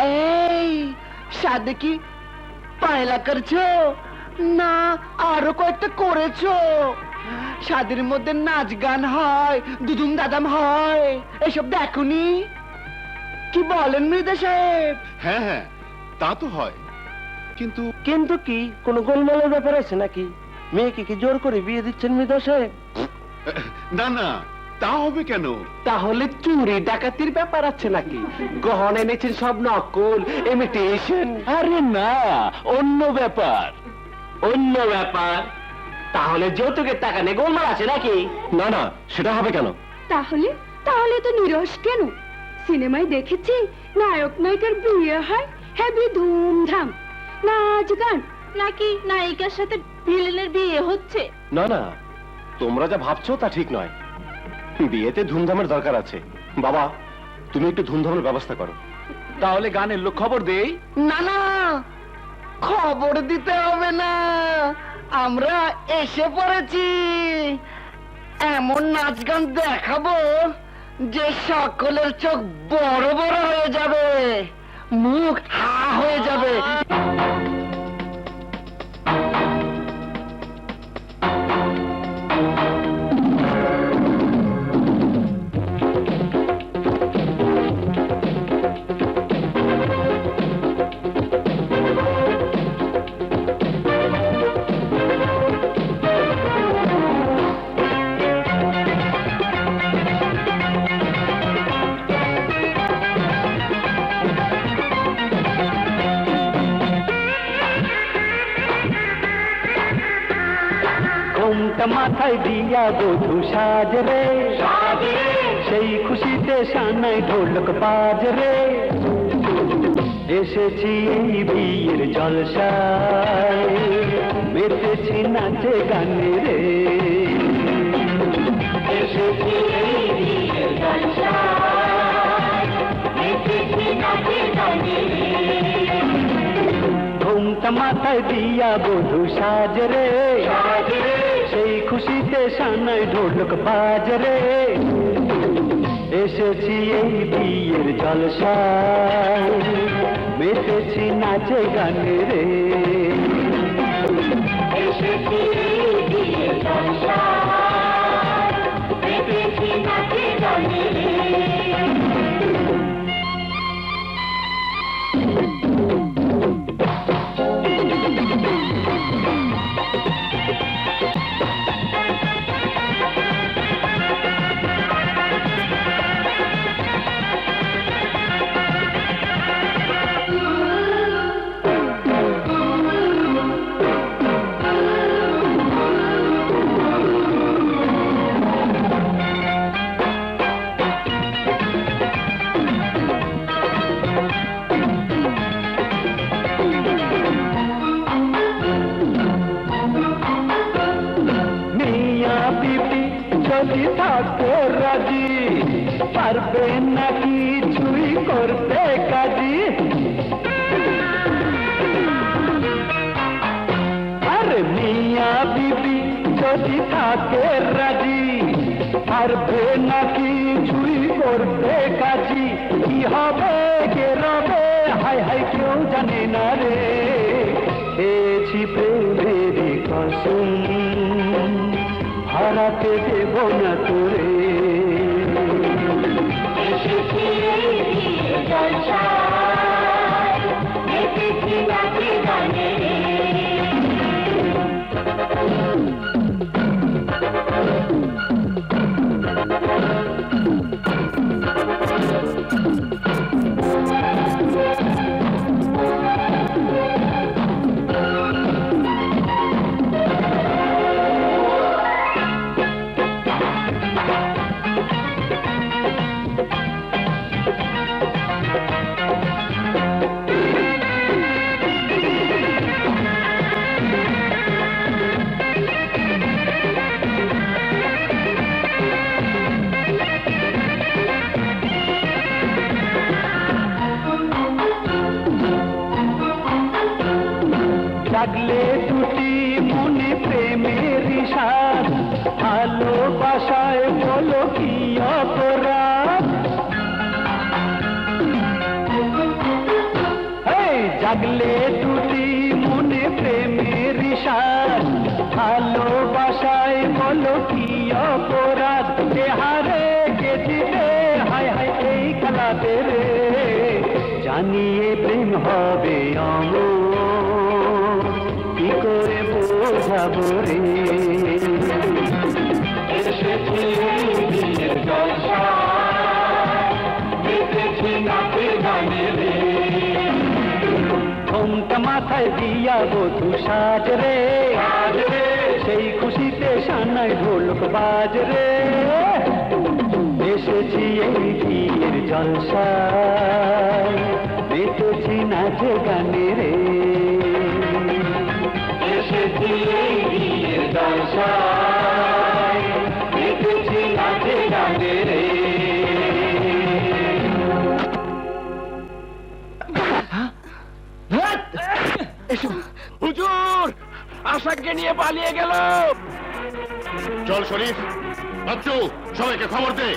এই শাদী কি পায়লা করছো না আরো কয়েকটা করেছো? শাদীর মধ্যে নাচ গান হয়, দুদুম দাদাম হয়, এসব দেখোনি? কি বলেন মৃদা সাহেব? হ্যাঁ হ্যাঁ, তা তো হয়, কিন্তু কিন্তু কি কোনো গোলমালের ব্যাপার আছে নাকি? মেয়েকে কি জোর করে বিয়ে দিচ্ছেন মৃদা সাহেব? না না, তা হবে কেন? তাহলে চুরি ডাকাতির ব্যাপার আছে নাকি? গহনা এনেছেন সব নকল, ইমিটেশন? আরে না, অন্য ব্যাপার। অন্য ব্যাপার? তাহলে যৌতুকের টাকা নিয়ে গোলমাল আছে নাকি? না না, সেটা হবে কেন? তাহলে তাহলে তো নিরস কেন? সিনেমায় দেখেছি নায়ক নায়িকার বিয়ে হয় হেবি ধুমধাম, নাচ গান, নাকি নায়িকার সাথে ভিলেনের বিয়ে হচ্ছে? না না, তোমরা যা ভাবছো তা ঠিক নয়। বিয়েতে ধুমধামের দরকার আছে। বাবা, তুমি একটু ধুমধামের ব্যবস্থা করো। তাহলে গানের লোক খবর দেই? না না, খবর দিতে হবে না, আমরা এসে পড়েছি। এমন নাচ গান দেখাবো যে সকলের চোখ বড় বড় হয়ে যাবে, মুখ হা হয়ে যাবে। ঘোমটা মাথায় দিয়া বধূ সাজ রে, সেই খুশিতে সানাই ঢোলক বাজ রে। এসেছি এই বিয়ের জলসায়, মেতেছি নাচে গানে রে। এসেছি এই বিয়ের জলসায়, মেতেছি নাচে গানে রে। ঘোমটা মাথায় দিয়া বধূ সাজ রে, সেই খুশিতে সানাই ঢোলক বাজ রে। এসেছি এই বিয়ের জলসায়, মেতেছি নাচে গানে রে। এসেছি এই বিয়ের জলসায়, মেতেছি নাচে গানে রে। যদি থাকে রাজি, পারবে নাকি চুই করতে কাজী? আরে মিয়া বিবি যদি থাকে রাজি, পারবে নাকি চুই করতে কাজী? কি হবে কে রবে, হাই হাই কেউ জানে না রে। খেয়েছি প্রেমেরই কসম, হারাতে দেব না তোরে। এসেছি এই বিয়ের জলসায়, মেতেছি নাচে গানে রে। জাগলে দুটি মনে প্রেমের সাথ, ভালোবাসায় বলো কি অপরাধ? জাগলে দুটি মনে প্রেমের সাথ, ভালোবাসায় বলো কি অপরাধ? হারে কে জিতে, হায় হায় এই খেলাতে রে। জানিয়ে প্রেম হবে অমর, কি করে বোঝাবো রে। এসেছি মাথায় দিয়া বধূ সাজ রে, সেই খুশিতে সানাই ঢোলক বাজ রে। এসেছি এই বিয়ের জলসায়, মেতেছি নাচে গানে রে। এসেছি এই বিয়ের জলসায়, মেতেছি নাচে গানে রে। হুজুর, আশাকে নিয়ে পালিয়ে গেল। চল শরীফ, বাচ্চু, সবাইকে খবর দে।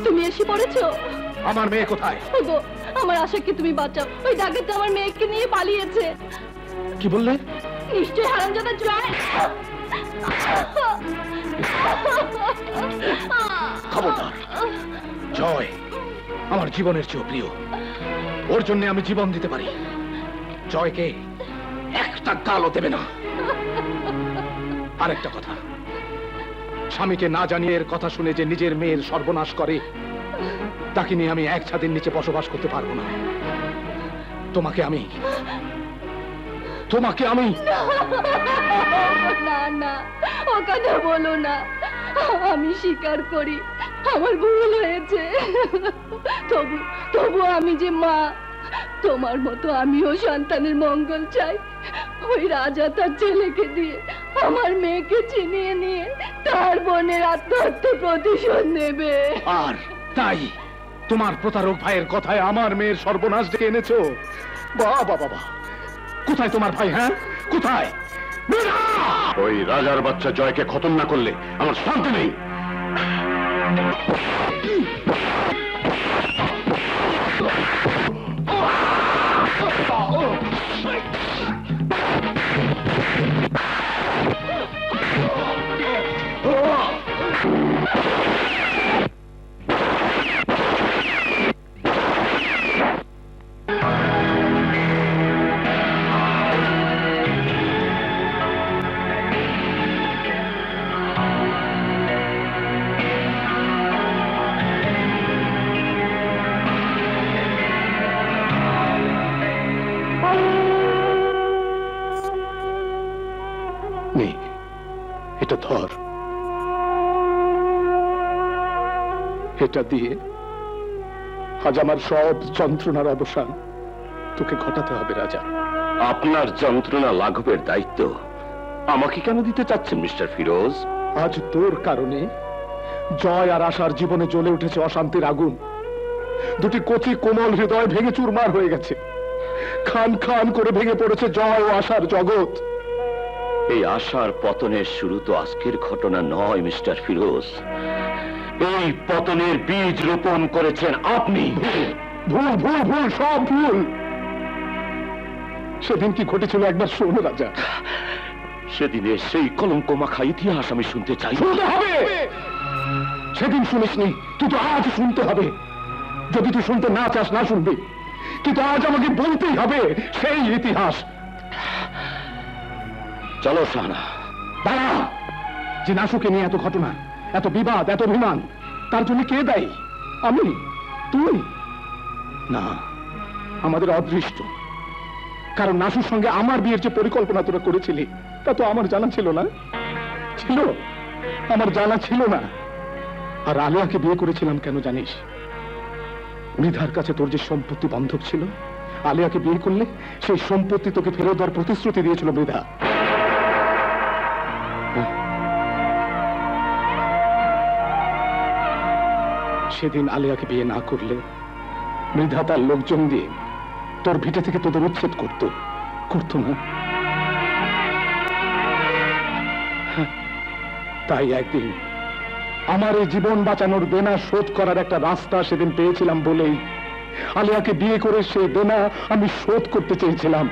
তুমি এসে পড়েছো? আমার মেয়ে কোথায়? ওগো, আমার আশাকে তুমি বাঁচাও, ওই ডাকাত আমার মেয়েকে নিয়ে পালিয়েছে। কি বললে? নিশ্চয়ই হারামজাদা জয়। খবরদার! জয় আমার জীবনের চেয়েও প্রিয়, ওর জন্য আমি জীবন দিতে পারি। জয়কে একটা গালও দেবে না। আরেকটা কথা, স্বামীকে না জানিয়ে এর কথা শুনে যে নিজের মেয়ের সর্বনাশ করে, তাকে নিয়ে আমি এক ছাদের নিচে বসবাস করতে পারবো না। তোমাকে আমি না না, ও কথা বলো না। আমি স্বীকার করি আমার ভুল হয়েছে। তবু আমি যে মা, তোমার মতো আমিও সন্তানের মঙ্গল চাই। ওই রাজা তার ছেলেকে দিয়ে আমার মেয়েকে চিনিয়ে নিয়ে তার বোনের আত্মহত্যা প্রতিশোধ নেবে। আর তাই তোমার প্রতারক ভাইয়ের কথায় আমার মেয়ের সর্বনাশ ডেকে এনেছো? বাবা বাবা, কোথায় তোমার ভাই? হ্যাঁ, কোথায়? ওই রাজার বাচ্চা জয়কে খতম না করলে আমার শান্তি নেই। এটা ধর, এটা দিয়ে আজ আমার সব যন্ত্রণার অবসান তোকে ঘটাতে হবে রাজা। আপনার যন্ত্রণা লাঘবের দায়িত্ব আমাকে কেন দিতে চাচ্ছেন মিস্টার ফিরোজ? আজ তোর কারণে জয় আর আশার জীবনে জ্বলে উঠেছে অশান্তির আগুন। দুটি কচি কোমল হৃদয় ভেঙে চুরমার হয়ে গেছে। খান খান করে ভেঙে পড়েছে জয় ও আশার জগৎ। এই আশার পতনের শুরু তো আজকের ঘটনা নয় মিস্টার ফিরোজ। এই পতনের বীজ রোপণ করেছেন আপনি। ভুল ভুল ভুল, সব ভুল। সেদিন কি ঘটেছিল একবার শোনো রাজা। সেদিনের সেই কলঙ্ক মাখা ইতিহাস আমি শুনতে চাই। শুনতে হবে। সেদিন শুনিসনি, তুই তো আজ শুনতে হবে। যদি তুই শুনতে না চাস, না শুনবি, কিন্তু আজ আমাকে বলতেই হবে সেই ইতিহাস। চলো শাহানা। দাঁড়া! যে নাশুকে নিয়ে এত ঘটনা, এত বিবাদ, এত অভিমান, তার জন্য কে দায়ী? আমি? তুই? না, আমাদের অদৃষ্ট। কারণ নাশুর সঙ্গে আমার বিয়ের যে পরিকল্পনা তোরা করেছিলি, তা তো আমার জানা ছিল না। ছিল, আমার জানা ছিল না। আর আলিয়াকে বিয়ে করেছিলাম কেন জানিস? মৃধার কাছে তোর যে সম্পত্তি বন্ধক ছিল, আলিয়াকে বিয়ে করলে সেই সম্পত্তি তোকে ফেরত দেওয়ার প্রতিশ্রুতি দিয়েছিল মৃধা। সেদিন আলিয়াকে বিয়ে না করলে মৃধা তার লোকজন দিয়ে তোর ভিটে থেকে তোদের উচ্ছেদ করতো না? তাই একদিন আমার এই জীবন বাঁচানোর দেনা শোধ করার একটা রাস্তা সেদিন পেয়েছিলাম বলেই আলিয়াকে বিয়ে করে সে দেনা আমি শোধ করতে চেয়েছিলাম।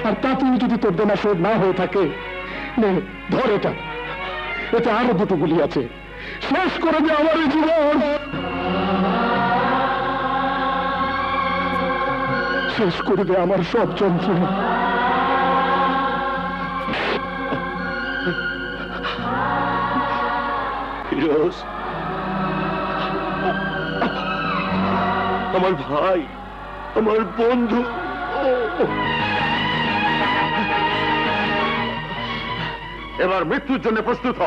আর তাতেও যদি তোর দেনা শোধ না হয়ে থাকে, নে ধর এটা, এতে আরো দুটো গুলি আছে, শেষ করে দে আমার এই জীবন, শেষ করে দে আমার সব যন্ত্রণা। ফিরোজ, আমার ভাই, আমার বন্ধু, এবার মৃত্যুর জন্য প্রস্তুত হ।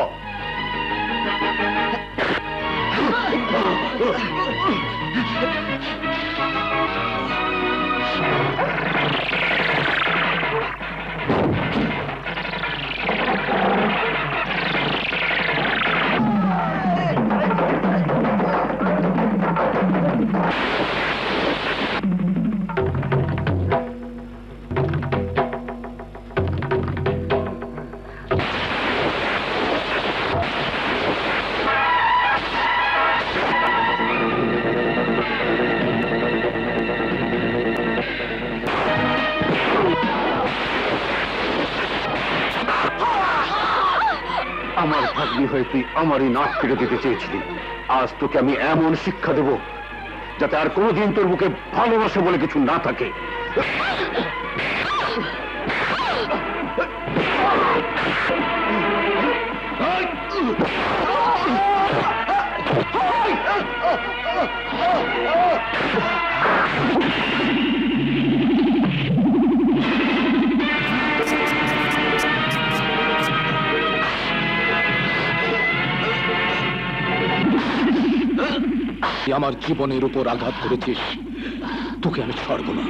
আমার ভাগ্নি হয়ে তুই আমারই নাক কেটে দিতে চেয়েছিলি, আজ তোকে আমি এমন শিক্ষা দেব যাতে আর কোনোদিন তোর মুখে ভালোবাসা বলে কিছু না থাকে। তুই আমার জীবনের উপর আঘাত করেছিস, তোকে আমি ছাড়ব না।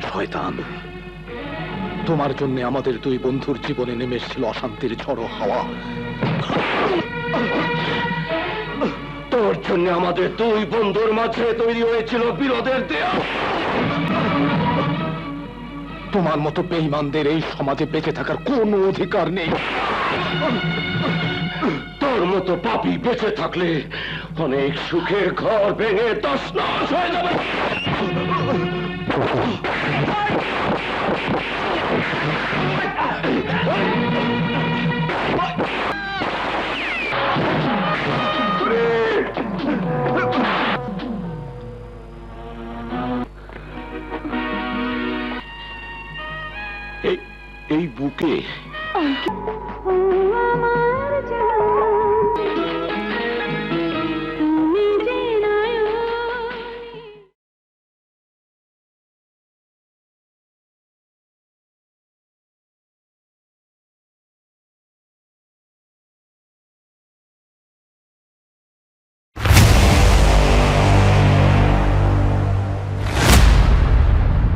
শয়তান, তোমার জন্য আমাদের দুই বন্ধুর জীবনে নেমে এসেছিল অশান্তির ঝড়ো হাওয়া। তোর জন্য আমাদের দুই বন্ধুর মাঝে তৈরি হয়েছিল বিরোধের দেয়াল। তোমার মতো বেঈমানদের এই সমাজে বেঁচে থাকার কোনো অধিকার নেই। তোর মতো পাপী বেঁচে থাকলে অনেক সুখের ঘর ভেঙে তছনছ হয়ে যাবে। এই বুকে